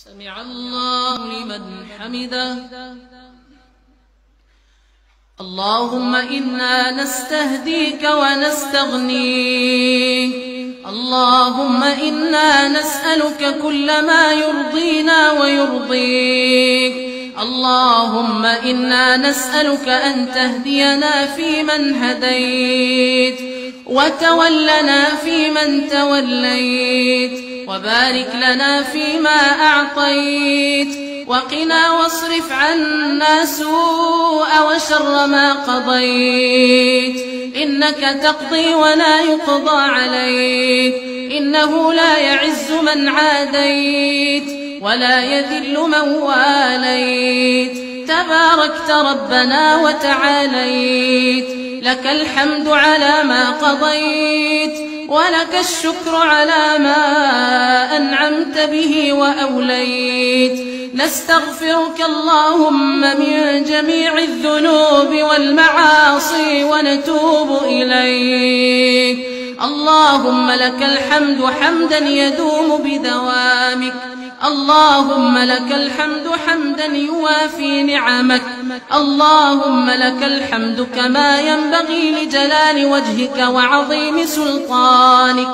سمع الله لمن حمده. اللهم إنا نستهديك ونستغنيك. اللهم إنا نسألك كل ما يرضينا ويرضيك. اللهم إنا نسألك أن تهدينا فيمن هديت، وتولنا فيمن توليت، وبارك لنا فيما أعطيت، وقنا واصرف عنا سوء وشر ما قضيت. إنك تقضي ولا يقضى عليك، إنه لا يعز من عاديت ولا يذل من واليت. تباركت ربنا وتعاليت، لك الحمد على ما قضيت، ولك الشكر على ما أنعمت به وأوليت. نستغفرك اللهم من جميع الذنوب والمعاصي ونتوب إليك. اللهم لك الحمد حمدا يدوم بدوامك. اللهم لك الحمد حمدا يوافي نعمك. اللهم لك الحمد كما ينبغي لجلال وجهك وعظيم سلطانك.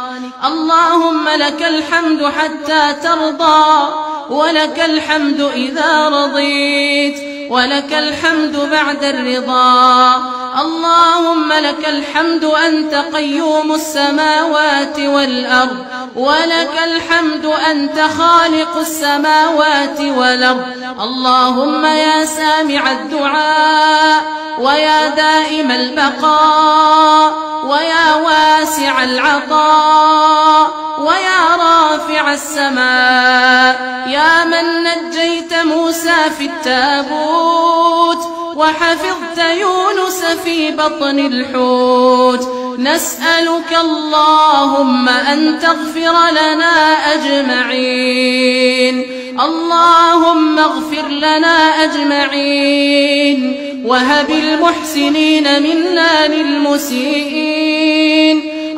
اللهم لك الحمد حتى ترضى، ولك الحمد إذا رضيت، ولك الحمد بعد الرضا. اللهم لك الحمد أنت قيوم السماوات والأرض، ولك الحمد أنت خالق السماوات والأرض. اللهم يا سامع الدعاء، ويا دائم البقاء، ويا واسع العطاء، ويا رافع السماء، يا من نجيت موسى في التابوت وحفظت يونس في بطن الحوت، نسألك اللهم أن تغفر لنا أجمعين. اللهم اغفر لنا أجمعين، وهب المحسنين منا للمسيئين.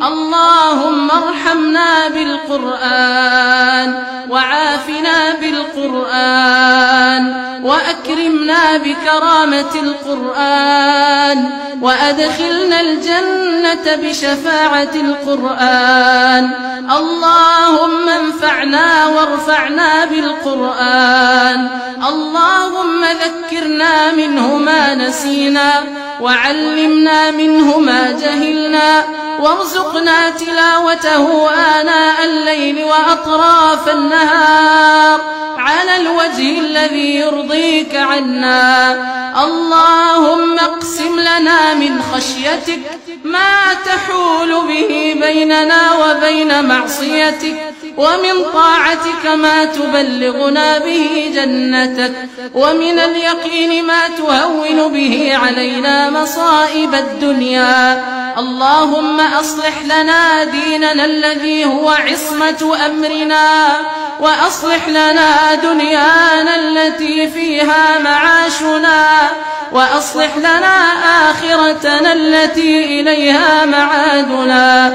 اللهم ارحمنا بالقرآن، وعافنا بالقرآن، وأكرمنا بكرامة القرآن، وأدخلنا الجنة بشفاعة القرآن. اللهم انفعنا وارفعنا بالقرآن. اللهم ذكرنا منه ما نسينا، وعلمنا منه ما جهلنا، وارزقنا تلاوته آناء الليل وأطراف النهار على الوجه الذي يرضيك عنا. اللهم اقسم لنا من خشيتك ما تحول به بيننا وبين معصيتك، ومن طاعتك ما تبلغنا به جنتك، ومن اليقين ما تهون به علينا مصائب الدنيا. اللهم أصلح لنا ديننا الذي هو عصمة أمرنا، وأصلح لنا دنيانا التي فيها معاشنا، وأصلح لنا آخرتنا التي إليها معادنا.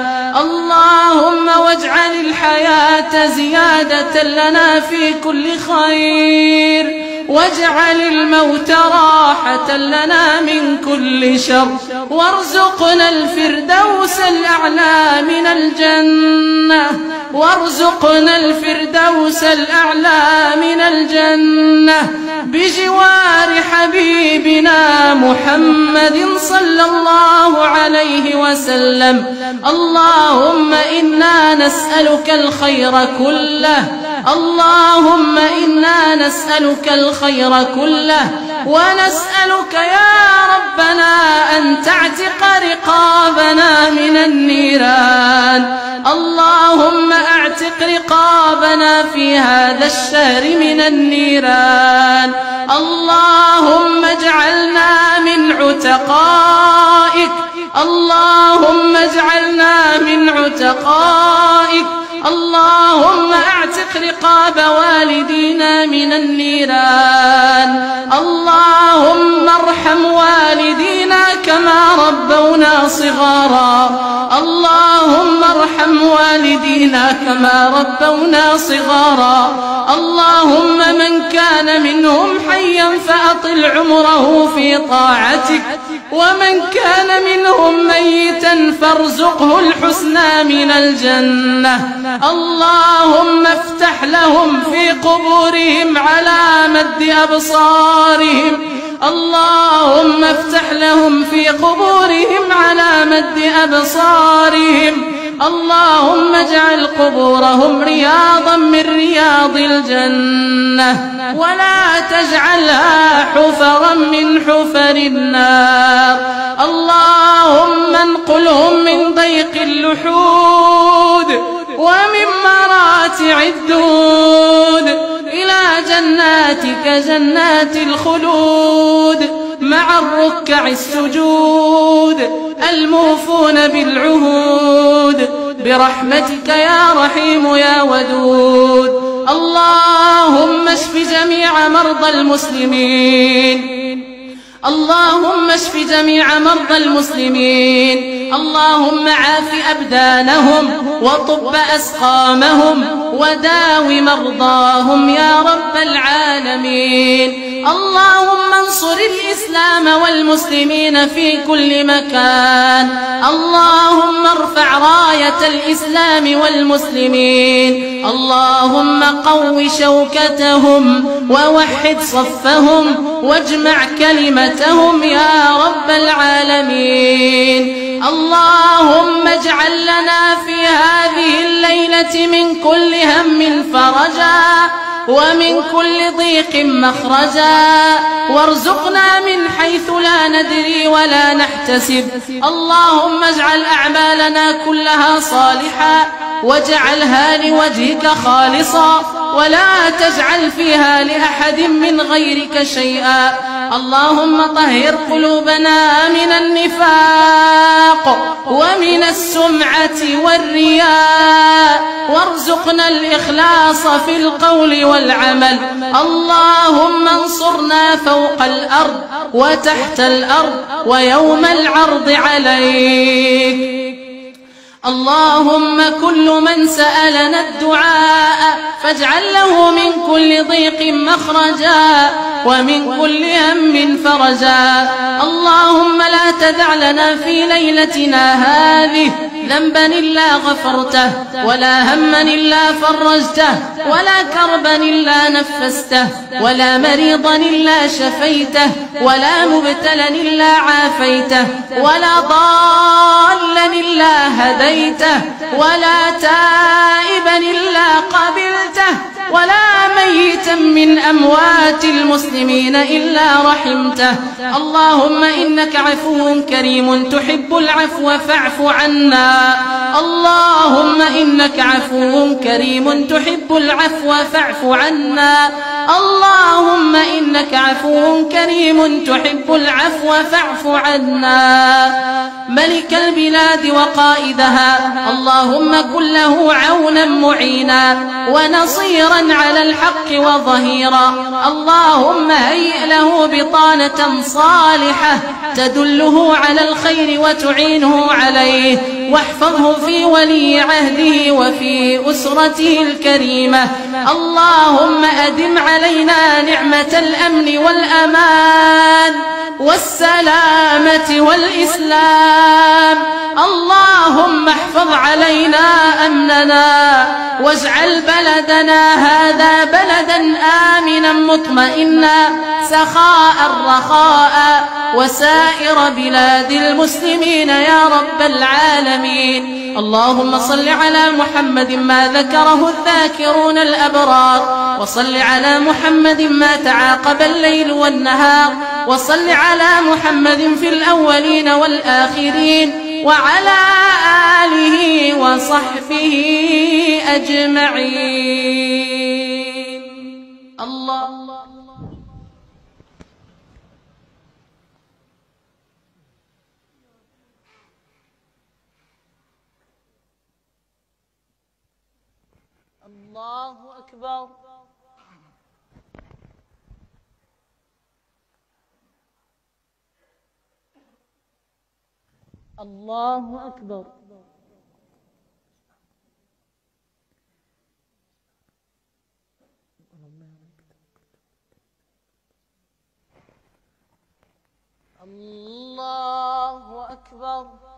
اللهم واجعل الحياة زيادة لنا في كل خير، واجعل الموت راحة لنا من كل شر، وارزقنا الفردوس الأعلى من الجنة، وارزقنا الفردوس الأعلى من الجنة بجوار حبيبنا محمد صلى الله عليه وسلم. اللهم إنا نسألك الخير كله. اللهم إنا نسألك الخير كله، ونسألك يا ربنا أن تعتق رقابنا من النيران. اللهم اعتق رقابنا في هذا الشهر من النيران. اللهم اجعلنا من عتقائك. اللهم اجعلنا من عتقائك. اللهم اعتق رقاب والدينا من النيران. اللهم ارحم والدينا كما ربونا ربونا صغارا. اللهم ارحم والدينا كما ربونا صغارا. اللهم من كان منهم حيا فأطل عمره في طاعتك، ومن كان منهم ميتا فارزقه الحسنى من الجنة. اللهم افتح لهم في قبورهم على مد أبصارهم. اللهم افتح لهم في قبورهم على مد أبصارهم. اللهم اجعل قبورهم رياضا من رياض الجنة، ولا تجعلها حفرا من حفر النار. اللهم انقلهم من ضيق اللحود ومن مراتع الدود إلى جناتك جنات الخلود مع الركع السجود الموفون بالعهود برحمتك يا رحيم يا ودود. اللهم اشف جميع مرضى المسلمين. اللهم اشف جميع مرضى المسلمين. اللهم عاف أبدانهم وطب أسقامهم وداو مرضاهم يا رب العالمين. اللهم انصر الإسلام والمسلمين في كل مكان. اللهم ارفع راية الإسلام والمسلمين. اللهم قو شوكتهم ووحد صفهم واجمع كلمتهم يا رب العالمين. اللهم اجعل لنا في هذه الليلة من كل هم فرجا ومن كل ضيق مخرجا، وارزقنا من حيث لا ندري ولا نحتسب. اللهم اجعل أعمالنا كلها صالحة واجعلها لوجهك خالصا، ولا تجعل فيها لأحد من غيرك شيئا. اللهم طهر قلوبنا من النفاق ومن السمعة والرياء، وارزقنا الإخلاص في القول والعمل. اللهم انصرنا فوق الأرض وتحت الأرض ويوم العرض عليك. اللهم كل من سألنا الدعاء فاجعل له من كل ضيق مخرجا ومن كل هم فرجا. اللهم لا تدع لنا في ليلتنا هذه ذنبا إلا غفرته، ولا هما إلا فرجته، ولا كربا إلا نفسته، ولا مريضا إلا شفيته، ولا مبتلا إلا عافيته، ولا ضالا إلا هديته، ولا تائبا إلا قبلته، ولا ميتا من أموات المسلمين إلا رحمته. اللهم إنك عفو كريم تحب العفو فاعف عنا. اللهم إنك عفو كريم تحب العفو فاعف عنا. اللهم إنك عفو كريم تحب العفو فاعف عنا. ملك البلاد وقائدها، اللهم كن له عونا معينا ونصيرا على الحق وظهيرا. اللهم هيئ له بطانة صالحة تدله على الخير وتعينه عليه، واحفظه في ولي عهده وفي أسرته الكريمة. اللهم أدم علينا نعمة الأمن والأمان والسلامة والإسلام. اللهم احفظ علينا أمننا، واجعل بلدنا هذا بلدا آمنا مطمئنا سخاء رخاء، وسائر بلاد المسلمين يا رب العالمين. اللهم صل على محمد ما ذكره الذاكرون الأبرار، وصل على محمد ما تعاقب الليل والنهار، وصل على محمد في الأولين والآخرين وعلى آله وصحبه أجمعين. الله الله أكبر. الله أكبر. الله أكبر.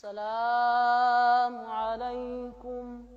السلام عليكم.